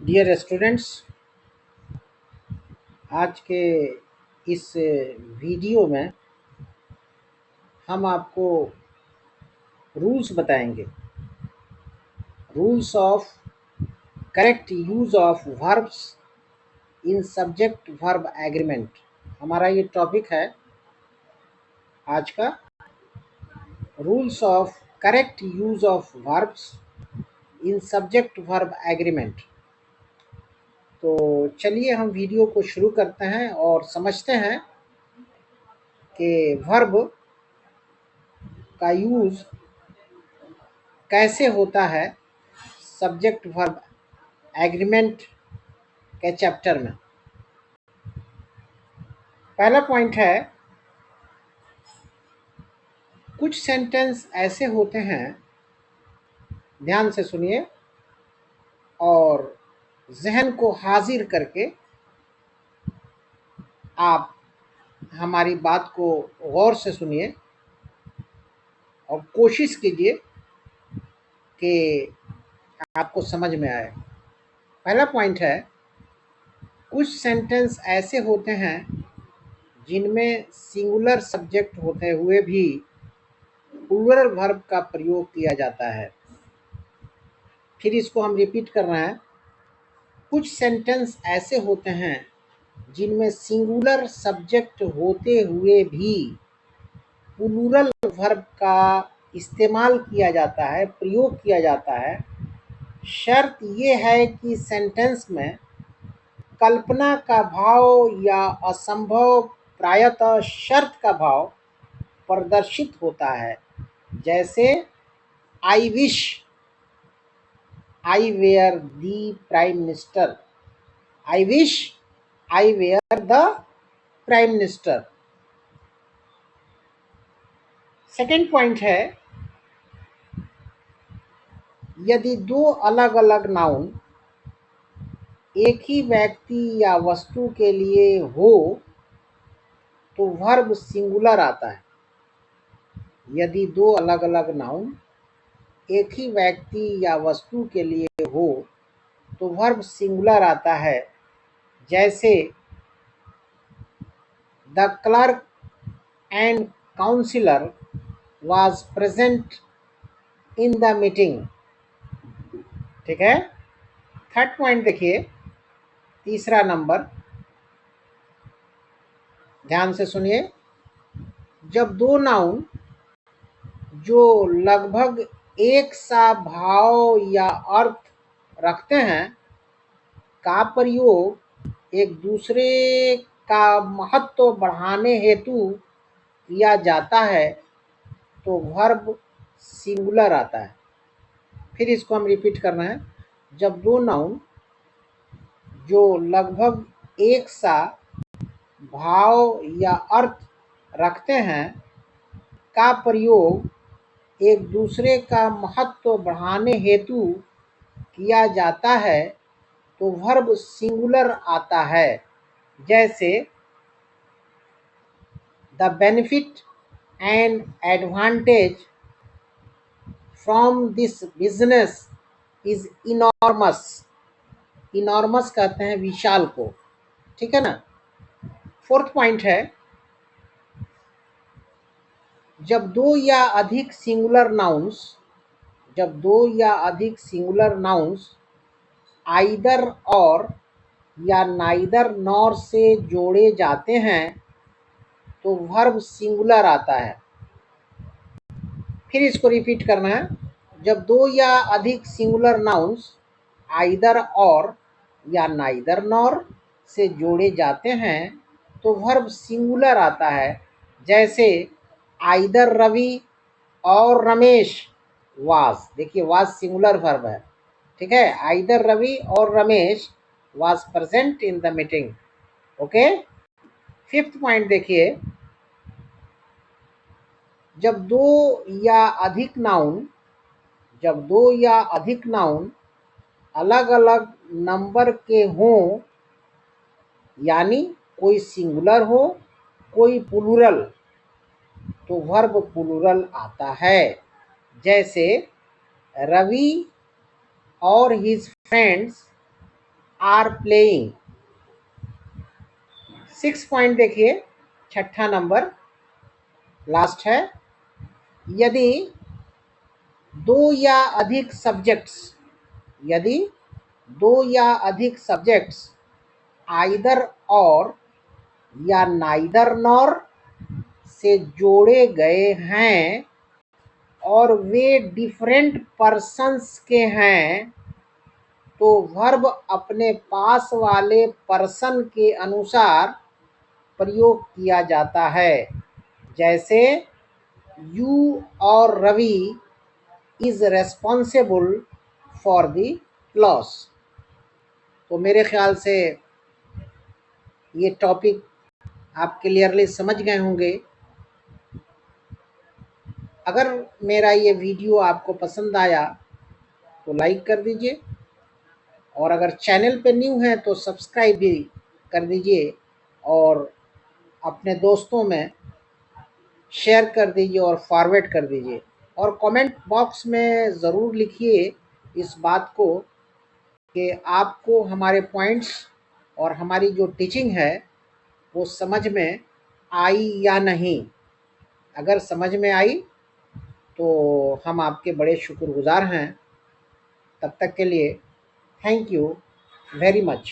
Dear students, आज के इस वीडियो में हम आपको रूल्स बताएंगे। Rules of correct use of verbs in subject verb agreement हमारा ये टॉपिक है आज का। Rules of correct use of verbs in subject verb agreement. तो चलिए हम वीडियो को शुरू करते हैं और समझते हैं कि वर्ब का यूज़ कैसे होता है सब्जेक्ट वर्ब एग्रीमेंट के चैप्टर में। पहला पॉइंट है, कुछ सेंटेंस ऐसे होते हैं, ध्यान से सुनिए और जहन को हाजिर करके आप हमारी बात को गौर से सुनिए और कोशिश कीजिए कि आपको समझ में आए। पहला पॉइंट है, कुछ सेंटेंस ऐसे होते हैं जिनमें सिंगुलर सब्जेक्ट होते हुए भी प्लूरल वर्ब का प्रयोग किया जाता है। फिर इसको हम रिपीट कर रहे हैं। कुछ सेंटेंस ऐसे होते हैं जिनमें सिंगुलर सब्जेक्ट होते हुए भी प्लूरल वर्ब का इस्तेमाल किया जाता है, प्रयोग किया जाता है। शर्त ये है कि सेंटेंस में कल्पना का भाव या असंभव प्रायतः शर्त का भाव प्रदर्शित होता है। जैसे I wish I were the prime minister. I wish I were the prime minister. Second point है, यदि दो अलग अलग नाउन एक ही व्यक्ति या वस्तु के लिए हो तो वर्ब सिंगुलर आता है। यदि दो अलग अलग नाउन एक ही व्यक्ति या वस्तु के लिए हो तो वर्ब सिंगुलर आता है। जैसे the clerk and councillor was present in the meeting। ठीक है। थर्ड पॉइंट देखिए, तीसरा नंबर, ध्यान से सुनिए। जब दो नाउन जो लगभग एक सा भाव या अर्थ रखते हैं का प्रयोग एक दूसरे का महत्व बढ़ाने हेतु किया जाता है तो वर्ब सिंगुलर आता है। फिर इसको हम रिपीट कर रहे हैं। जब दो नाउन जो लगभग एक सा भाव या अर्थ रखते हैं का प्रयोग एक दूसरे का महत्व बढ़ाने हेतु किया जाता है तो वर्ब सिंगुलर आता है। जैसे the benefit and advantage from this business is enormous. Enormous कहते हैं विशाल को, ठीक है ना। फोर्थ पॉइंट है, जब दो या अधिक सिंगुलर नाउन्स आइदर और या नाइदर नॉर से जोड़े जाते हैं तो वर्ब सिंगुलर आता है। फिर इसको रिपीट करना है। जब दो या अधिक सिंगुलर नाउन्स आइदर और या नाइदर नॉर से जोड़े जाते हैं तो वर्ब सिंगुलर आता है। जैसे आइदर रवि और रमेश वाज। देखिए वाज सिंगुलर वर्ब है, ठीक है। आइदर रवि और Ramesh was present in the meeting. Okay. Fifth point देखिए, जब दो या अधिक नाउन अलग अलग नंबर के हों, यानी कोई सिंगुलर हो कोई प्लूरल, तो वर्ब प्लूरल आता है। जैसे रवि और his friends are playing. 6 point देखिए, छठा नंबर लास्ट है। यदि दो या अधिक सब्जेक्ट्स, यदि दो या अधिक सब्जेक्ट्स आइदर और या नाइदर नॉर से जोड़े गए हैं और वे डिफरेंट पर्सन्स के हैं, तो वर्ब अपने पास वाले पर्सन के अनुसार प्रयोग किया जाता है। जैसे यू और Ravi is responsible for the loss. तो मेरे ख्याल से ये टॉपिक आप क्लियरली समझ गए होंगे। अगर मेरा ये वीडियो आपको पसंद आया तो लाइक कर दीजिए, और अगर चैनल पे न्यू हैं तो सब्सक्राइब भी कर दीजिए, और अपने दोस्तों में शेयर कर दीजिए और फॉरवर्ड कर दीजिए। और कमेंट बॉक्स में ज़रूर लिखिए इस बात को कि आपको हमारे पॉइंट्स और हमारी जो टीचिंग है वो समझ में आई या नहीं। अगर समझ में आई तो हम आपके बड़े शुक्रगुज़ार हैं। तब तक के लिए थैंक यू वेरी मच।